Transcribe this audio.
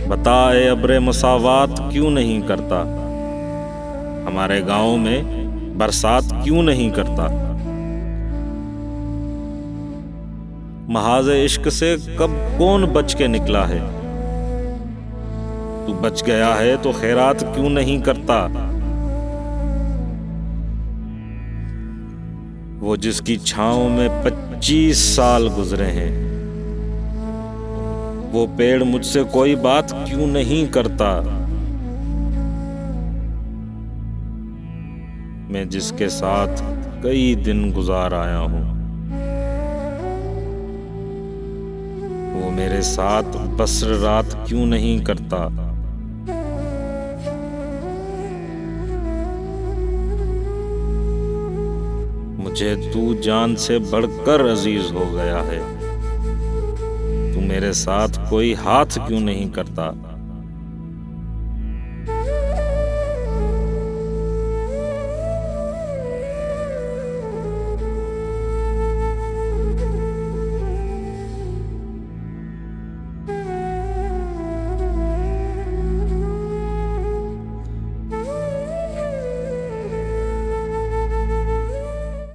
बताए अब्रे मसावात क्यों नहीं करता, हमारे गांव में बरसात क्यों नहीं करता। महाज़े इश्क से कब कौन बच के निकला है, तू बच गया है तो खैरात क्यों नहीं करता। वो जिसकी छांव में 25 साल गुजरे हैं, वो पेड़ मुझसे कोई बात क्यों नहीं करता। मैं जिसके साथ कई दिन गुजार आया हूं, वो मेरे साथ बसर रात क्यों नहीं करता। मुझे तू जान से बढ़कर अजीज हो गया है, तू मेरे साथ कोई हाथ क्यों नहीं करता।